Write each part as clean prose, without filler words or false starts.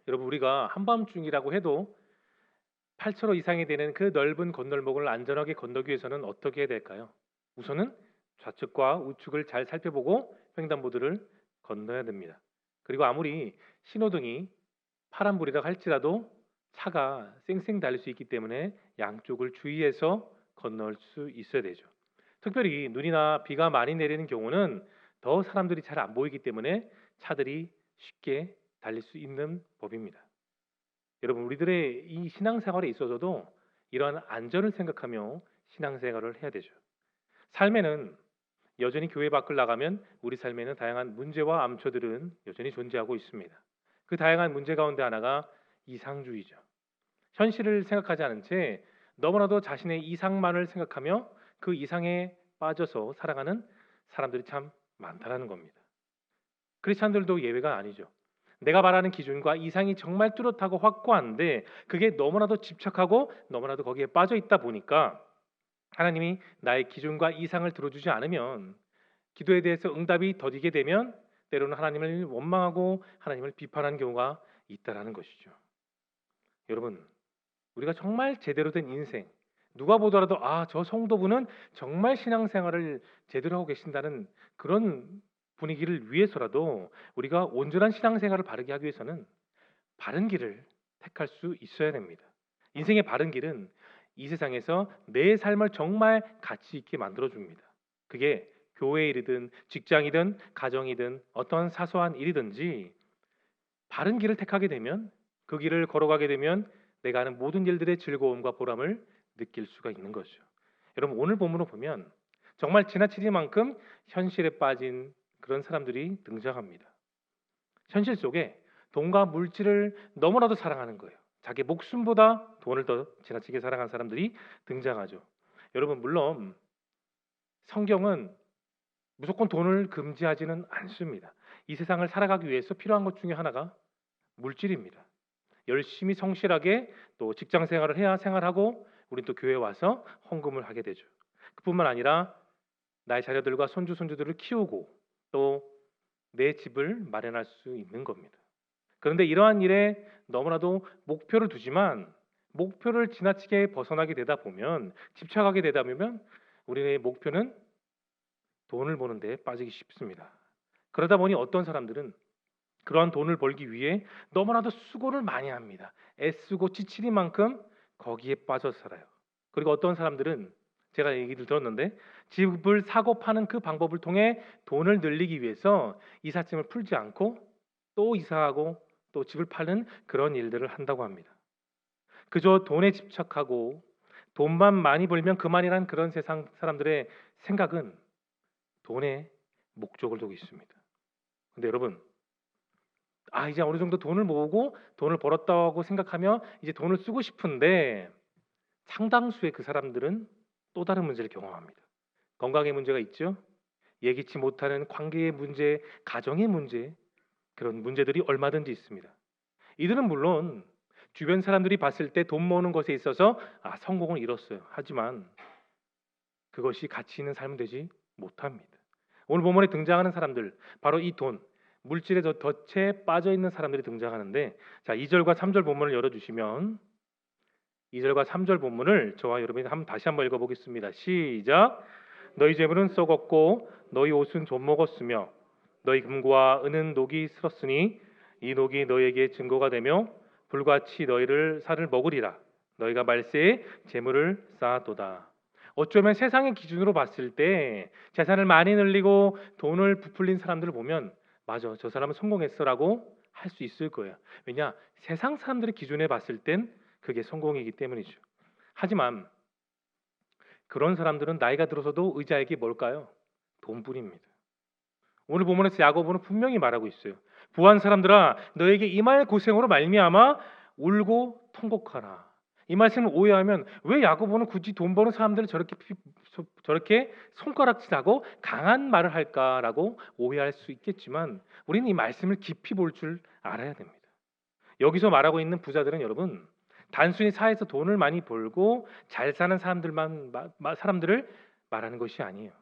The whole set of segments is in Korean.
여러분 우리가 한밤중이라고 해도 8차로 이상이 되는 그 넓은 건널목을 안전하게 건너기 위해서는 어떻게 해야 될까요? 우선은 좌측과 우측을 잘 살펴보고 횡단보도를 건너야 됩니다. 그리고 아무리 신호등이 파란불이라 할지라도 차가 쌩쌩 달릴 수 있기 때문에 양쪽을 주의해서 건널 수 있어야 되죠. 특별히 눈이나 비가 많이 내리는 경우는 더 사람들이 잘 안 보이기 때문에 차들이 쉽게 달릴 수 있는 법입니다. 여러분 우리들의 이 신앙생활에 있어서도 이러한 안전을 생각하며 신앙생활을 해야 되죠. 삶에는 여전히 교회 밖을 나가면 우리 삶에는 다양한 문제와 암초들은 여전히 존재하고 있습니다. 그 다양한 문제 가운데 하나가 이상주의죠. 현실을 생각하지 않은 채 너무나도 자신의 이상만을 생각하며 그 이상에 빠져서 살아가는 사람들이 참 많다라는 겁니다. 크리스찬들도 예외가 아니죠. 내가 말하는 기준과 이상이 정말 뚜렷하고 확고한데 그게 너무나도 집착하고 너무나도 거기에 빠져 있다 보니까 하나님이 나의 기준과 이상을 들어주지 않으면 기도에 대해서 응답이 더디게 되면 때로는 하나님을 원망하고 하나님을 비판하는 경우가 있다라는 것이죠. 여러분 우리가 정말 제대로 된 인생 누가 보더라도 저 성도분은 정말 신앙생활을 제대로 하고 계신다는 그런 분위기를 위해서라도 우리가 온전한 신앙생활을 바르게 하기 위해서는 바른 길을 택할 수 있어야 됩니다. 인생의 바른 길은 이 세상에서 내 삶을 정말 가치 있게 만들어 줍니다. 그게 교회 일이든 직장이든 가정이든 어떤 사소한 일이든지 바른 길을 택하게 되면 그 길을 걸어가게 되면 내가 하는 모든 일들의 즐거움과 보람을 느낄 수가 있는 거죠. 여러분 오늘 본문을 보면 정말 지나치리만큼 현실에 빠진 그런 사람들이 등장합니다. 현실 속에 돈과 물질을 너무나도 사랑하는 거예요. 자기 목숨보다 돈을 더 지나치게 사랑하는 사람들이 등장하죠. 여러분 물론 성경은 무조건 돈을 금지하지는 않습니다. 이 세상을 살아가기 위해서 필요한 것 중에 하나가 물질입니다. 열심히 성실하게 또 직장 생활을 해야 생활하고 우린 또 교회에 와서 헌금을 하게 되죠. 그뿐만 아니라 나의 자녀들과 손주 손주들을 키우고 또 내 집을 마련할 수 있는 겁니다. 그런데 이러한 일에 너무나도 목표를 두지만 목표를 지나치게 벗어나게 되다 보면 집착하게 되다 보면 우리의 목표는 돈을 버는 데 빠지기 쉽습니다. 그러다 보니 어떤 사람들은 그러한 돈을 벌기 위해 너무나도 수고를 많이 합니다. 애쓰고 지치는 만큼 거기에 빠져 살아요. 그리고 어떤 사람들은 제가 얘기를 들었는데 집을 사고 파는 그 방법을 통해 돈을 늘리기 위해서 이삿짐을 풀지 않고 또 이사하고 또 집을 파는 그런 일들을 한다고 합니다. 그저 돈에 집착하고 돈만 많이 벌면 그만이란 그런 세상 사람들의 생각은 돈에 목적을 두고 있습니다. 근데 여러분 이제 어느 정도 돈을 모으고 돈을 벌었다고 생각하며 이제 돈을 쓰고 싶은데 상당수의 그 사람들은 또 다른 문제를 경험합니다. 건강의 문제가 있죠. 예기치 못하는 관계의 문제, 가정의 문제, 그런 문제들이 얼마든지 있습니다. 이들은 물론 주변 사람들이 봤을 때 돈 모으는 것에 있어서 성공을 이뤘어요. 하지만 그것이 가치 있는 삶은 되지 못합니다. 오늘 본문에 등장하는 사람들 바로 이 돈, 물질에 덫에 빠져 있는 사람들이 등장하는데 자 2절과 3절 본문을 열어주시면 2절과 3절 본문을 저와 여러분이 다시 한번 읽어보겠습니다. 시작. 너희 재물은 썩었고 너희 옷은 좀 먹었으며 너희 금과 은은 녹이 슬었으니 이 녹이 너희에게 증거가 되며 불같이 너희를 살을 먹으리라. 너희가 말세에 재물을 쌓았도다. 어쩌면 세상의 기준으로 봤을 때 재산을 많이 늘리고 돈을 부풀린 사람들을 보면 맞아 저 사람은 성공했어라고 할 수 있을 거예요. 왜냐 세상 사람들의 기준에 봤을 땐 그게 성공이기 때문이죠. 하지만 그런 사람들은 나이가 들어서도 의지할 게 뭘까요? 돈뿐입니다. 오늘 본문에서 야고보는 분명히 말하고 있어요. 부한 사람들아 너에게 이말 고생으로 말미암아 울고 통곡하라. 이 말씀을 오해하면 왜 야고보는 굳이 돈 버는 사람들을 저렇게 손가락질하고 강한 말을 할까라고 오해할 수 있겠지만 우리는 이 말씀을 깊이 볼 줄 알아야 됩니다. 여기서 말하고 있는 부자들은 여러분 단순히 사회에서 돈을 많이 벌고 잘 사는 사람들을 말하는 것이 아니에요.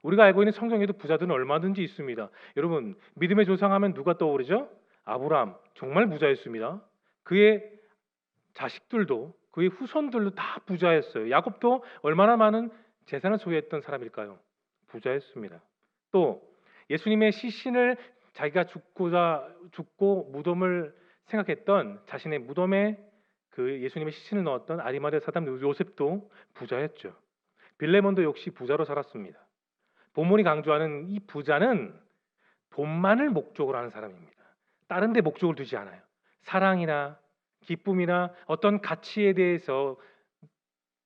우리가 알고 있는 성경에도 부자들은 얼마든지 있습니다. 여러분 믿음의 조상하면 누가 떠오르죠? 아브라함 정말 부자였습니다. 그의 자식들도 그의 후손들도 다 부자였어요. 야곱도 얼마나 많은 재산을 소유했던 사람일까요? 부자였습니다. 또 예수님의 시신을 자기가 죽고 무덤을 생각했던 자신의 무덤에 그 예수님의 시신을 넣었던 아리마대 사람 요셉도 부자였죠. 빌레몬도 역시 부자로 살았습니다. 본문이 강조하는 이 부자는 돈만을 목적으로 하는 사람입니다. 다른 데 목적을 두지 않아요. 사랑이나 기쁨이나 어떤 가치에 대해서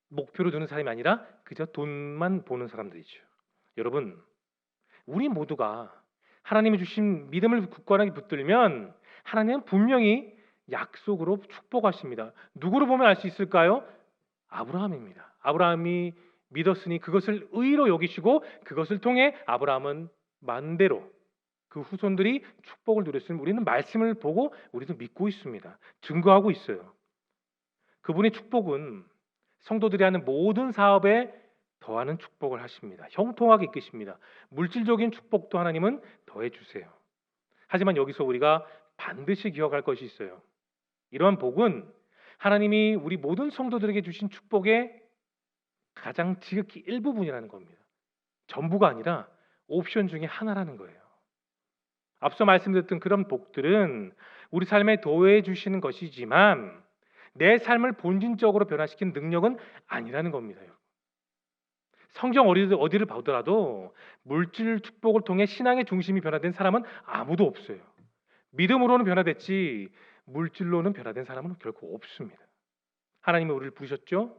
목표로 두는 사람이 아니라 그저 돈만 보는 사람들이죠. 여러분, 우리 모두가 하나님이 주신 믿음을 굳건하게 붙들면 하나님은 분명히 약속으로 축복하십니다. 누구로 보면 알 수 있을까요? 아브라함입니다. 아브라함이 믿었으니 그것을 의로 여기시고 그것을 통해 아브라함은 만대로 그 후손들이 축복을 누렸으니 우리는 말씀을 보고 우리도 믿고 있습니다. 증거하고 있어요. 그분의 축복은 성도들이 하는 모든 사업에 더하는 축복을 하십니다. 형통하게 이끄십니다. 물질적인 축복도 하나님은 더해 주세요. 하지만 여기서 우리가 반드시 기억할 것이 있어요. 이러한 복은 하나님이 우리 모든 성도들에게 주신 축복의 가장 지극히 일부분이라는 겁니다. 전부가 아니라 옵션 중에 하나라는 거예요. 앞서 말씀드렸던 그런 복들은 우리 삶에 더해 주시는 것이지만 내 삶을 본질적으로 변화시키는 능력은 아니라는 겁니다. 성경 어디를 보더라도 물질 축복을 통해 신앙의 중심이 변화된 사람은 아무도 없어요. 믿음으로는 변화됐지 물질로는 변화된 사람은 결코 없습니다. 하나님이 우리를 부르셨죠.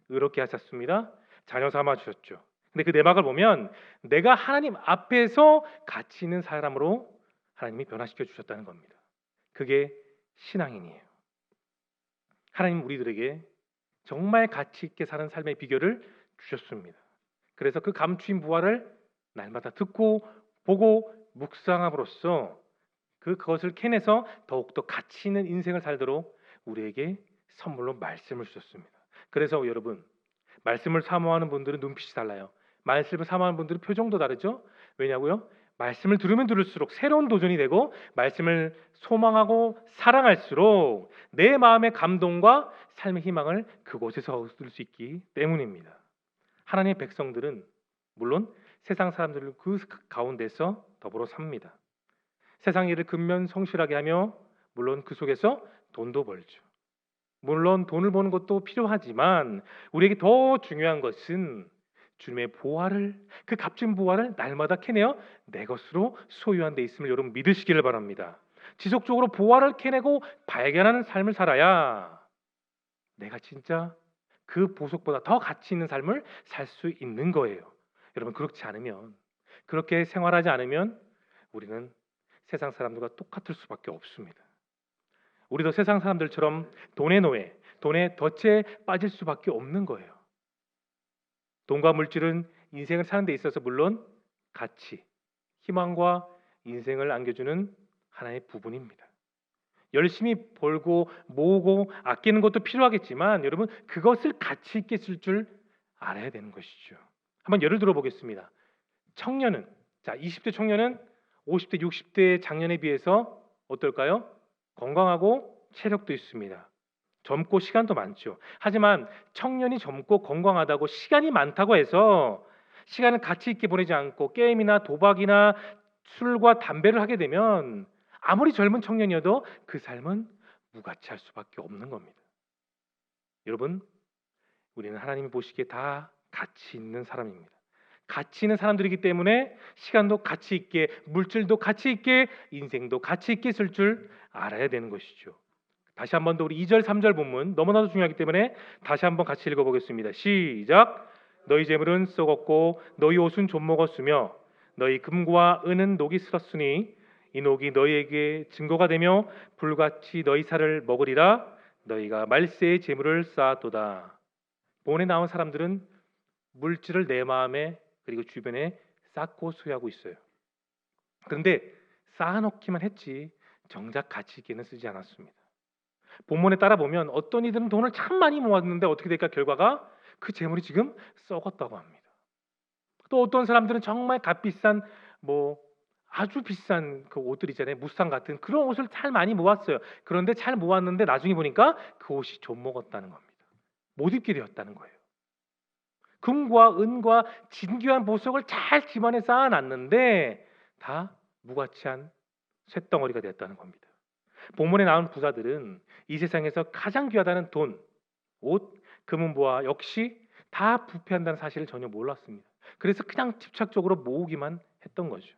의롭게 하셨습니다. 자녀 삼아 주셨죠. 근데 그 내막을 보면 내가 하나님 앞에서 가치 있는 사람으로 하나님이 변화시켜 주셨다는 겁니다. 그게 신앙인이에요. 하나님 우리들에게 정말 가치 있게 사는 삶의 비결을 주셨습니다. 그래서 그 감추인 부활을 날마다 듣고 보고 묵상함으로써 그것을 캐내서 더욱더 가치 있는 인생을 살도록 우리에게 선물로 말씀을 주셨습니다. 그래서 여러분, 말씀을 사모하는 분들은 눈빛이 달라요. 말씀을 사모하는 분들은 표정도 다르죠. 왜냐고요? 말씀을 들으면 들을수록 새로운 도전이 되고 말씀을 소망하고 사랑할수록 내 마음의 감동과 삶의 희망을 그곳에서 얻을 수 있기 때문입니다. 하나님의 백성들은 물론 세상 사람들을 그 가운데서 더불어 삽니다. 세상 일을 근면성실하게 하며 물론 그 속에서 돈도 벌죠. 물론 돈을 버는 것도 필요하지만 우리에게 더 중요한 것은 주님의 보화를, 그 값진 보화를 날마다 캐내어 내 것으로 소유한 데 있음을 여러분 믿으시기를 바랍니다. 지속적으로 보화를 캐내고 발견하는 삶을 살아야 내가 진짜 그 보석보다 더 가치 있는 삶을 살 수 있는 거예요. 여러분, 그렇지 않으면, 그렇게 생활하지 않으면 우리는 세상 사람들과 똑같을 수밖에 없습니다. 우리도 세상 사람들처럼 돈의 노예, 돈의 덫에 빠질 수밖에 없는 거예요. 돈과 물질은 인생을 사는 데 있어서 물론 가치, 희망과 인생을 안겨주는 하나의 부분입니다. 열심히 벌고 모으고 아끼는 것도 필요하겠지만 여러분, 그것을 가치 있게 쓸 줄 알아야 되는 것이죠. 한번 예를 들어 보겠습니다. 청년은, 20대 청년은 50대 60대 장년에 비해서 어떨까요? 건강하고 체력도 있습니다. 젊고 시간도 많죠. 하지만 청년이 젊고 건강하다고 시간이 많다고 해서 시간을 가치 있게 보내지 않고 게임이나 도박이나 술과 담배를 하게 되면 아무리 젊은 청년이어도 그 삶은 무가치할 수밖에 없는 겁니다. 여러분, 우리는 하나님이 보시기에 다 가치 있는 사람입니다. 가치 있는 사람들이기 때문에 시간도 가치 있게, 물질도 가치 있게, 인생도 가치 있게 쓸 줄 알아야 되는 것이죠. 다시 한 번 더 우리 2절 3절 본문 너무나도 중요하기 때문에 다시 한번 같이 읽어보겠습니다. 시작. 너희 재물은 썩었고 너희 옷은 좀 먹었으며 너희 금과 은은 녹이 슬었으니 이 녹이 너희에게 증거가 되며 불같이 너희 살을 먹으리라. 너희가 말세의 재물을 쌓았도다. 본에 나온 사람들은 물질을 내 마음에 그리고 주변에 쌓고 소유하고 있어요. 그런데 쌓아놓기만 했지 정작 가치 있게는 쓰지 않았습니다. 본문에 따라 보면 어떤 이들은 돈을 참 많이 모았는데 어떻게 될까? 결과가 그 재물이 지금 썩었다고 합니다. 또 어떤 사람들은 정말 값비싼 아주 비싼 그 옷들 있잖아요. 무스탕 같은 그런 옷을 잘 많이 모았어요. 그런데 잘 모았는데 나중에 보니까 그 옷이 좀 먹었다는 겁니다. 못 입게 되었다는 거예요. 금과 은과 진귀한 보석을 잘 집안에 쌓아놨는데 다 무가치한 쇳덩어리가 되었다는 겁니다. 본문에 나온 부자들은 이 세상에서 가장 귀하다는 돈, 옷, 금은보화 역시 다 부패한다는 사실을 전혀 몰랐습니다. 그래서 그냥 집착적으로 모으기만 했던 거죠.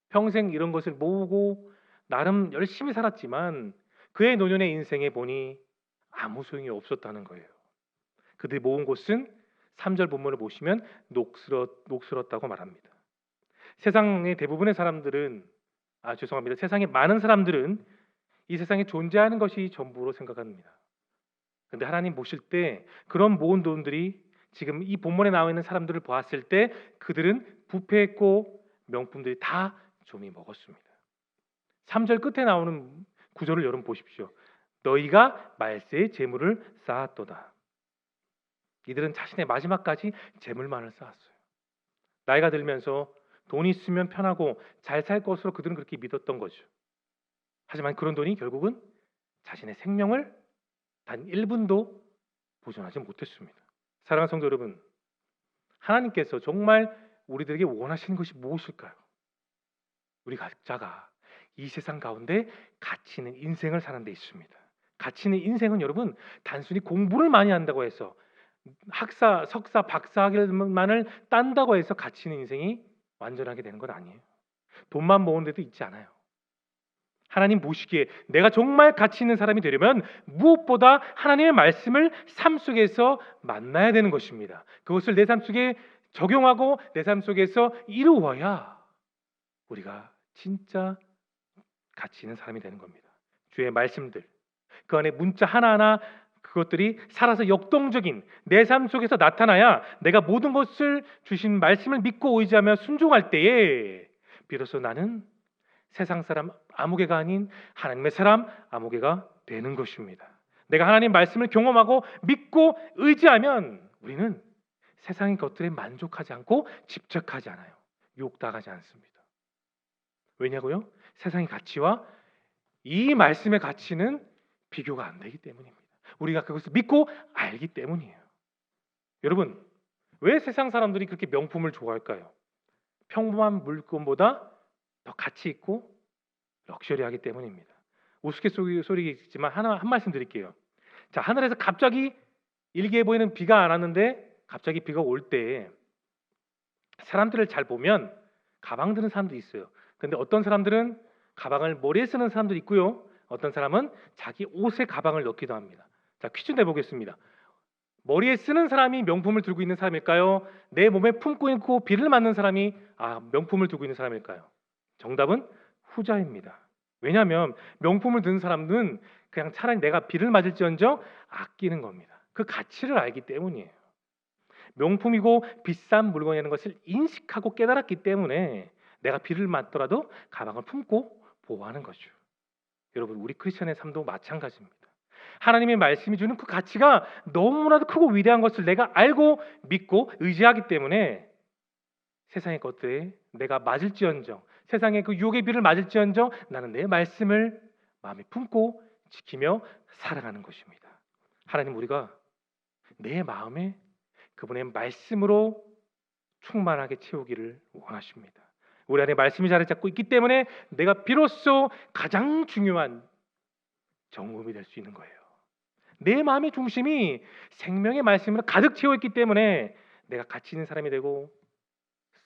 평생 이런 것을 모으고 나름 열심히 살았지만 그의 노년의 인생에 보니 아무 소용이 없었다는 거예요. 그들이 모은 곳은 3절 본문을 보시면 녹슬었다고 말합니다. 세상의 대부분의 사람들은 죄송합니다. 세상의 많은 사람들은 이 세상에 존재하는 것이 전부로 생각합니다. 그런데 하나님 보실 때 그런 모은 돈들이 지금 이 본문에 나와 있는 사람들을 보았을 때 그들은 부패했고 명품들이 다 좀이 먹었습니다. 3절 끝에 나오는 구절을 여러분 보십시오. 너희가 말세의 재물을 쌓았도다. 이들은 자신의 마지막까지 재물만을 쌓았어요. 나이가 들면서 돈이 있으면 편하고 잘 살 것으로 그들은 그렇게 믿었던 거죠. 하지만 그런 돈이 결국은 자신의 생명을 단 1분도 보존하지 못했습니다. 사랑하는 성도 여러분, 하나님께서 정말 우리들에게 원하시는 것이 무엇일까요? 우리 각자가 이 세상 가운데 가치 있는 인생을 사는 데 있습니다. 가치 있는 인생은 여러분 단순히 공부를 많이 한다고 해서 학사, 석사, 박사 학위만을 딴다고 해서 가치 있는 인생이 완전하게 되는 건 아니에요. 돈만 모은 데도 있지 않아요. 하나님 보시기에 내가 정말 가치 있는 사람이 되려면 무엇보다 하나님의 말씀을 삶 속에서 만나야 되는 것입니다. 그것을 내 삶 속에 적용하고 내 삶 속에서 이루어야 우리가 진짜 가치 있는 사람이 되는 겁니다. 주의 말씀들, 그 안에 문자 하나하나 그것들이 살아서 역동적인 내 삶 속에서 나타나야 내가 모든 것을 주신 말씀을 믿고 의지하며 순종할 때에 비로소 나는 세상 사람 아무개가 아닌 하나님의 사람 아무개가 되는 것입니다. 내가 하나님 말씀을 경험하고 믿고 의지하면 우리는 세상의 것들에 만족하지 않고 집착하지 않아요. 유혹당하지 않습니다. 왜냐고요? 세상의 가치와 이 말씀의 가치는 비교가 안 되기 때문입니다. 우리가 그것을 믿고 알기 때문이에요. 여러분, 왜 세상 사람들이 그렇게 명품을 좋아할까요? 평범한 물건보다 더 가치 있고 럭셔리하기 때문입니다. 우스갯소리겠지만 한 말씀 드릴게요. 자, 하늘에서 갑자기 일기에 보이는 비가 안 왔는데 갑자기 비가 올 때 사람들을 잘 보면 가방 드는 사람도 있어요. 근데 어떤 사람들은 가방을 머리에 쓰는 사람도 있고요. 어떤 사람은 자기 옷에 가방을 넣기도 합니다. 자, 퀴즈 내보겠습니다. 머리에 쓰는 사람이 명품을 들고 있는 사람일까요? 내 몸에 품고 있고 비를 맞는 사람이 명품을 들고 있는 사람일까요? 정답은 후자입니다. 왜냐하면 명품을 든 사람은 그냥 차라리 내가 비를 맞을지언정 아끼는 겁니다. 그 가치를 알기 때문이에요. 명품이고 비싼 물건이라는 것을 인식하고 깨달았기 때문에 내가 비를 맞더라도 가방을 품고 보호하는 거죠. 여러분, 우리 크리스천의 삶도 마찬가지입니다. 하나님의 말씀이 주는 그 가치가 너무나도 크고 위대한 것을 내가 알고 믿고 의지하기 때문에 세상의 것들에 내가 맞을지언정, 세상의 그 유혹의 비를 맞을지언정 나는 내 말씀을 마음에 품고 지키며 살아가는 것입니다. 하나님, 우리가 내 마음에 그분의 말씀으로 충만하게 채우기를 원하십니다. 우리 안에 말씀이 자리 잡고 있기 때문에 내가 비로소 가장 중요한 정금이 될 수 있는 거예요. 내 마음의 중심이 생명의 말씀으로 가득 채워 있기 때문에 내가 가치 있는 사람이 되고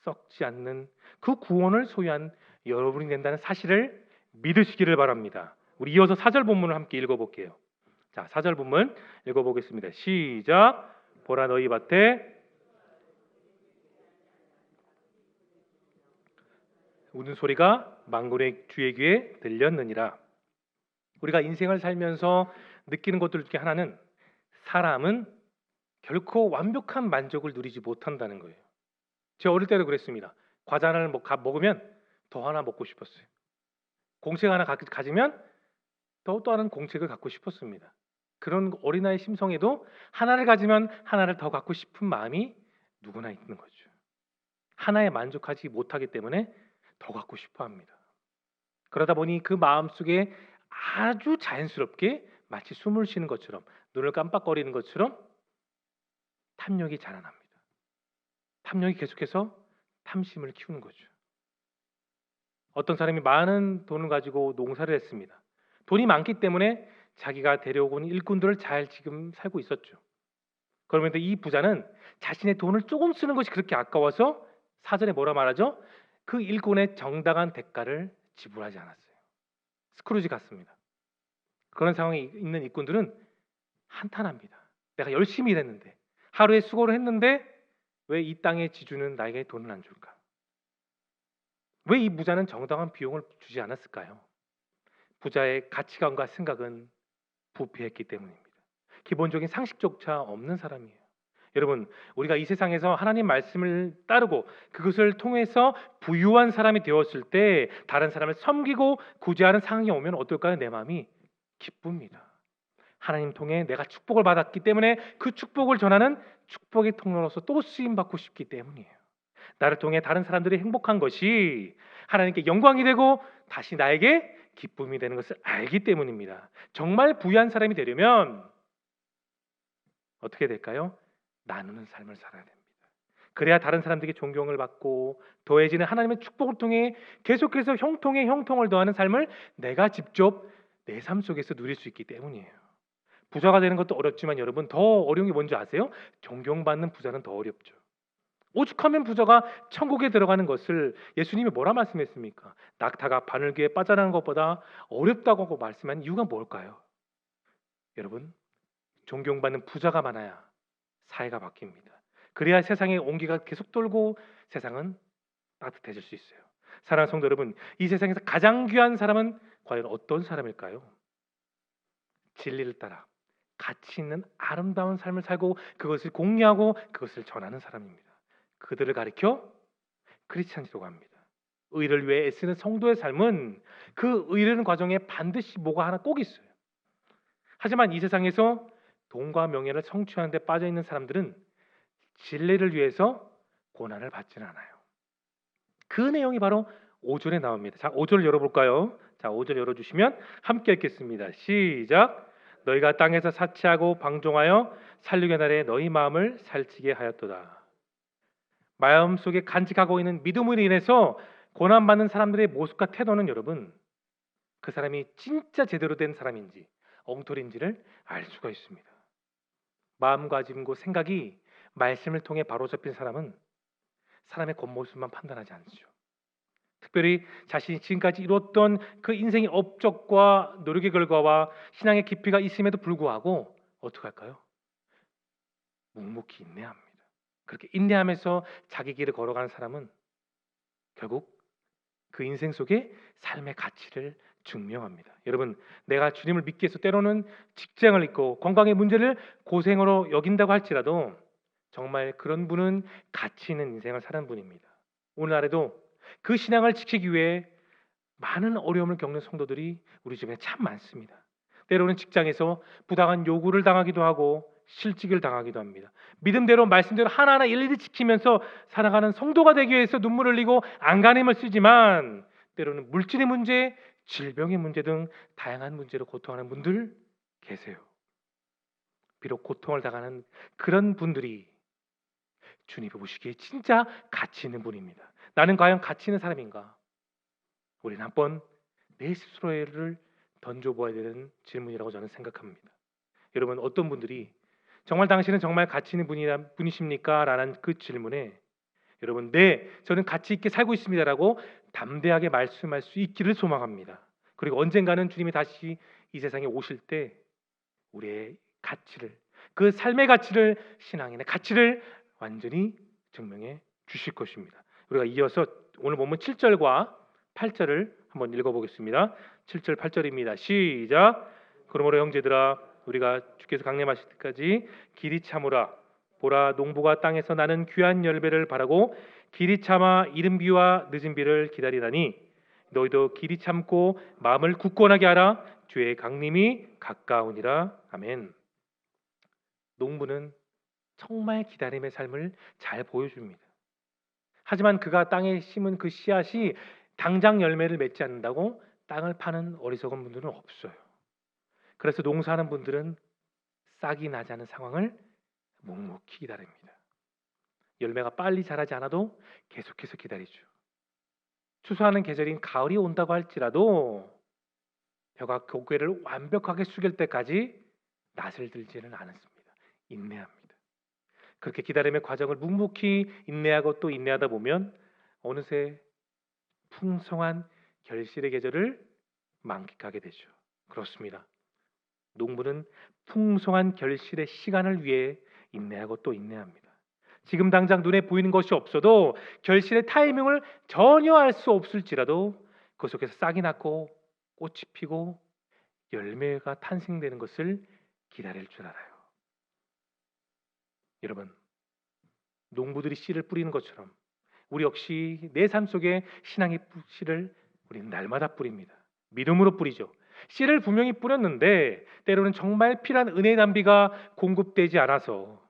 썩지 않는 그 구원을 소유한 여러분이 된다는 사실을 믿으시기를 바랍니다. 우리 이어서 4절 본문을 함께 읽어볼게요. 자, 4절 본문 읽어보겠습니다. 시작. 보라, 너희 밭에 우는 소리가 만군의 주의 귀에 들렸느니라. 우리가 인생을 살면서 느끼는 것들 중에 하나는 사람은 결코 완벽한 만족을 누리지 못한다는 거예요. 제가 어릴 때도 그랬습니다. 과자 하나를 먹으면 더 하나 먹고 싶었어요. 공책 하나 가지면 또 다른 공책을 갖고 싶었습니다. 그런 어린아이 심성에도 하나를 가지면 하나를 더 갖고 싶은 마음이 누구나 있는 거죠. 하나에 만족하지 못하기 때문에 더 갖고 싶어 합니다. 그러다 보니 그 마음속에 아주 자연스럽게 마치 숨을 쉬는 것처럼 눈을 깜빡거리는 것처럼 탐욕이 자라납니다. 탐욕이 계속해서 탐심을 키우는 거죠. 어떤 사람이 많은 돈을 가지고 농사를 했습니다. 돈이 많기 때문에 자기가 데려온 일꾼들을 잘 지금 살고 있었죠. 그러면서 이 부자는 자신의 돈을 조금 쓰는 것이 그렇게 아까워서 사전에 뭐라 말하죠? 그 일꾼의 정당한 대가를 지불하지 않았어요. 스크루지 같습니다. 그런 상황에 있는 일꾼들은 한탄합니다. 내가 열심히 일했는데, 하루에 수고를 했는데 왜 이 땅의 지주는 나에게 돈을 안 줄까? 왜 이 부자는 정당한 비용을 주지 않았을까요? 부자의 가치관과 생각은 부패했기 때문입니다. 기본적인 상식조차 없는 사람이에요. 여러분, 우리가 이 세상에서 하나님 말씀을 따르고 그것을 통해서 부유한 사람이 되었을 때 다른 사람을 섬기고 구제하는 상황이 오면 어떨까요? 내 마음이 기쁩니다. 하나님 통해 내가 축복을 받았기 때문에 그 축복을 전하는 축복의 통로로서 또 쓰임 받고 싶기 때문이에요. 나를 통해 다른 사람들이 행복한 것이 하나님께 영광이 되고 다시 나에게 기쁨이 되는 것을 알기 때문입니다. 정말 부유한 사람이 되려면 어떻게 될까요? 나누는 삶을 살아야 됩니다. 그래야 다른 사람들에게 존경을 받고 더해지는 하나님의 축복을 통해 계속해서 형통에 형통을 더하는 삶을 내가 직접 내 삶 속에서 누릴 수 있기 때문이에요. 부자가 되는 것도 어렵지만 여러분 더 어려운 게 뭔지 아세요? 존경받는 부자는 더 어렵죠. 오죽하면 부자가 천국에 들어가는 것을 예수님이 뭐라 말씀했습니까? 낙타가 바늘귀에 빠져나가는 것보다 어렵다고 말씀한 이유가 뭘까요? 여러분, 존경받는 부자가 많아야 사회가 바뀝니다. 그래야 세상의 온기가 계속 돌고 세상은 따뜻해질 수 있어요. 사랑하는 성도 여러분, 이 세상에서 가장 귀한 사람은 과연 어떤 사람일까요? 진리를 따라 가치 있는 아름다운 삶을 살고 그것을 공유하고 그것을 전하는 사람입니다. 그들을 가리켜 크리스찬이라고 합니다. 의를 위해 애쓰는 성도의 삶은 그 의르는 과정에 반드시 뭐가 하나 꼭 있어요. 하지만 이 세상에서 돈과 명예를 성취하는 데 빠져 있는 사람들은 진리를 위해서 고난을 받지는 않아요. 그 내용이 바로 5절에 나옵니다. 자, 5절 열어볼까요? 자, 5절 열어주시면 함께 읽겠습니다. 시작. 너희가 땅에서 사치하고 방종하여 살육의 날에 너희 마음을 살찌게 하였도다. 마음속에 간직하고 있는 믿음으로 인해서 고난받는 사람들의 모습과 태도는 여러분 그 사람이 진짜 제대로 된 사람인지 엉터리인지를 알 수가 있습니다. 마음가짐과 생각이 말씀을 통해 바로잡힌 사람은 사람의 겉모습만 판단하지 않죠. 특별히 자신이 지금까지 이뤘던 그 인생의 업적과 노력의 결과와 신앙의 깊이가 있음에도 불구하고 어떻게 할까요? 묵묵히 인내합니다. 그렇게 인내하면서 자기 길을 걸어가는 사람은 결국 그 인생 속에 삶의 가치를 증명합니다. 여러분, 내가 주님을 믿기 위해서 때로는 직장을 잃고 건강의 문제를 고생으로 여긴다고 할지라도 정말 그런 분은 가치 있는 인생을 사는 분입니다. 오늘날에도 그 신앙을 지키기 위해 많은 어려움을 겪는 성도들이 우리 주변에 참 많습니다. 때로는 직장에서 부당한 요구를 당하기도 하고 실직을 당하기도 합니다. 믿음대로 말씀대로 하나하나 일일이 지키면서 살아가는 성도가 되기 위해서 눈물을 흘리고 안간힘을 쓰지만 때로는 물질의 문제, 질병의 문제 등 다양한 문제로 고통하는 분들 계세요. 비록 고통을 당하는 그런 분들이 주님이 보시기에 진짜 가치 있는 분입니다. 나는 과연 가치 있는 사람인가? 우리는 한번 내 스스로를 던져보아야 되는 질문이라고 저는 생각합니다. 여러분, 어떤 분들이 정말 당신은 정말 가치 있는 분이십니까? 라는 그 질문에 여러분, 네, 저는 가치 있게 살고 있습니다라고 담대하게 말씀할 수 있기를 소망합니다. 그리고 언젠가는 주님이 다시 이 세상에 오실 때 우리의 가치를, 그 삶의 가치를, 신앙인의 가치를 완전히 증명해 주실 것입니다. 우리가 이어서 오늘 본문 7절과 8절을 한번 읽어보겠습니다. 7절 8절입니다. 시작. 그러므로 형제들아 우리가 주께서 강림하실 때까지 길이 참으라. 보라, 농부가 땅에서 나는 귀한 열매를 바라고 길이 참아 이른 비와 늦은 비를 기다리다니 너희도 길이 참고 마음을 굳건하게 하라. 주의 강림이 가까우니라. 아멘. 농부는 정말 기다림의 삶을 잘 보여줍니다. 하지만 그가 땅에 심은 그 씨앗이 당장 열매를 맺지 않는다고 땅을 파는 어리석은 분들은 없어요. 그래서 농사하는 분들은 싹이 나지 않은 상황을 묵묵히 기다립니다. 열매가 빨리 자라지 않아도 계속해서 기다리죠. 추수하는 계절인 가을이 온다고 할지라도 벼가 고개를 완벽하게 숙일 때까지 낯을 들지는 않습니다. 인내합니다. 그렇게 기다림의 과정을 묵묵히 인내하고 또 인내하다 보면 어느새 풍성한 결실의 계절을 만끽하게 되죠. 그렇습니다. 농부는 풍성한 결실의 시간을 위해 인내하고 또 인내합니다. 지금 당장 눈에 보이는 것이 없어도 결실의 타이밍을 전혀 알 수 없을지라도 그 속에서 싹이 났고 꽃이 피고 열매가 탄생되는 것을 기다릴 줄 알아요. 여러분, 농부들이 씨를 뿌리는 것처럼 우리 역시 내 삶 속에 신앙의 씨를 우리는 날마다 뿌립니다. 믿음으로 뿌리죠. 씨를 분명히 뿌렸는데 때로는 정말 필요한 은혜의 단비가 공급되지 않아서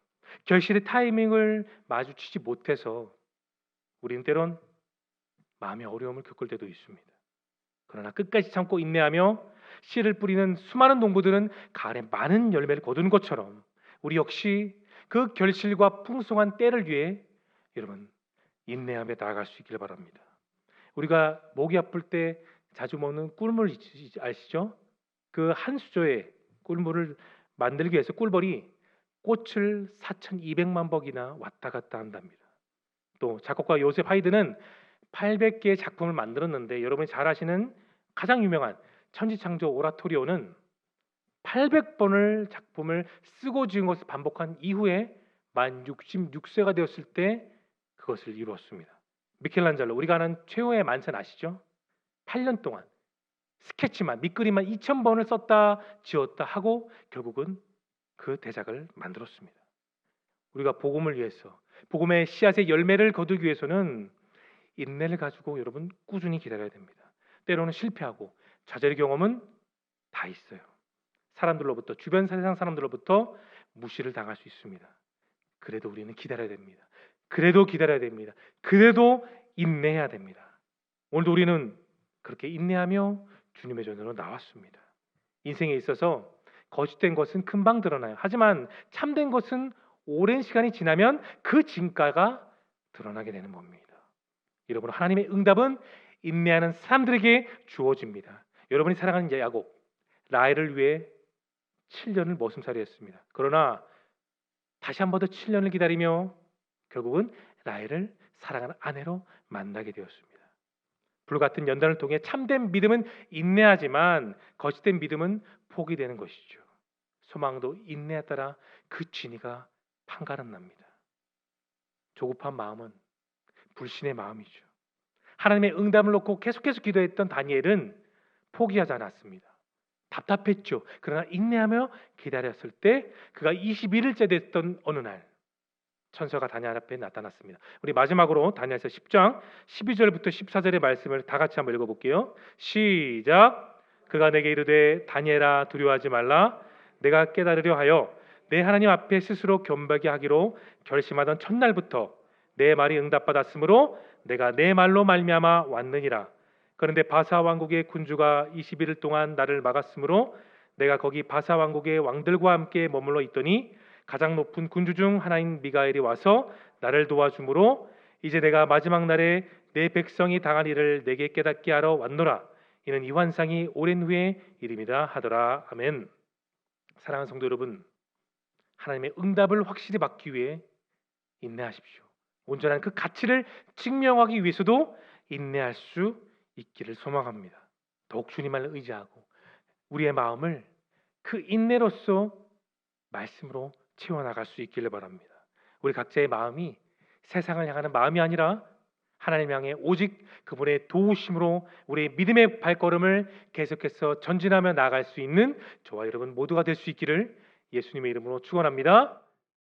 결실의 타이밍을 마주치지 못해서 우리는 때론 마음의 어려움을 겪을 때도 있습니다. 그러나 끝까지 참고 인내하며 씨를 뿌리는 수많은 농부들은 가을에 많은 열매를 거두는 것처럼 우리 역시 그 결실과 풍성한 때를 위해 여러분 인내하며 나아갈 수 있기를 바랍니다. 우리가 목이 아플 때 자주 먹는 꿀물 아시죠? 그 한 수저의 꿀물을 만들기 위해서 꿀벌이 꽃을 4,200만 벅이나 왔다 갔다 한답니다. 또 작곡가 요셉 하이드는 800개의 작품을 만들었는데 여러분이 잘 아시는 가장 유명한 천지창조 오라토리오는 800번을 작품을 쓰고 지은 것을 반복한 이후에 만 66세가 되었을 때 그것을 이루었습니다. 미켈란젤로, 우리가 아는 최후의 만찬 아시죠? 8년 동안 스케치만, 밑그림만 2,000번을 썼다 지었다 하고 결국은 그 대작을 만들었습니다. 우리가 복음을 위해서, 복음의 씨앗의 열매를 거두기 위해서는 인내를 가지고 여러분 꾸준히 기다려야 됩니다. 때로는 실패하고 좌절의 경험은 다 있어요. 사람들로부터, 주변 세상 사람들로부터 무시를 당할 수 있습니다. 그래도 우리는 기다려야 됩니다. 그래도 기다려야 됩니다. 그래도 인내해야 됩니다. 오늘도 우리는 그렇게 인내하며 주님의 전으로 나왔습니다. 인생에 있어서 거짓된 것은 금방 드러나요. 하지만 참된 것은 오랜 시간이 지나면 그 진가가 드러나게 되는 법입니다. 여러분, 하나님의 응답은 인내하는 사람들에게 주어집니다. 여러분이 사랑하는 야곱, 라헬을 위해 7년을 머슴살이 했습니다. 그러나 다시 한 번 더 7년을 기다리며 결국은 라헬을 사랑하는 아내로 만나게 되었습니다. 불같은 연단을 통해 참된 믿음은 인내하지만 거짓된 믿음은 포기되는 것이죠. 소망도 인내에 따라 그 진위가 판가름 납니다. 조급한 마음은 불신의 마음이죠. 하나님의 응답을 놓고 계속해서 기도했던 다니엘은 포기하지 않았습니다. 답답했죠. 그러나 인내하며 기다렸을 때 그가 21일째 됐던 어느 날 천사가 다니엘 앞에 나타났습니다. 우리 마지막으로 다니엘서 10장 12절부터 14절의 말씀을 다 같이 한번 읽어볼게요. 시작. 그가 내게 이르되 다니엘아 두려워하지 말라. 내가 깨달으려 하여 내 하나님 앞에 스스로 겸비하게 하기로 결심하던 첫날부터 내 말이 응답받았으므로 내가 내 말로 말미암아 왔느니라. 그런데 바사 왕국의 군주가 21일 동안 나를 막았으므로 내가 거기 바사 왕국의 왕들과 함께 머물러 있더니 가장 높은 군주 중 하나인 미가엘이 와서 나를 도와주므로 이제 내가 마지막 날에 내 백성이 당할 일을 내게 깨닫게 하러 왔노라. 이는 이 환상이 오랜 후에 이름이라 하더라. 아멘. 사랑하는 성도 여러분, 하나님의 응답을 확실히 받기 위해 인내하십시오. 온전한 그 가치를 증명하기 위해서도 인내할 수 있기를 소망합니다. 더욱 주님을 의지하고 우리의 마음을 그 인내로서 말씀으로 채워나갈 수 있기를 바랍니다. 우리 각자의 마음이 세상을 향하는 마음이 아니라 하나님 향해 오직 그분의 도우심으로 우리의 믿음의 발걸음을 계속해서 전진하며 나아갈 수 있는 저와 여러분 모두가 될 수 있기를 예수님의 이름으로 축원합니다.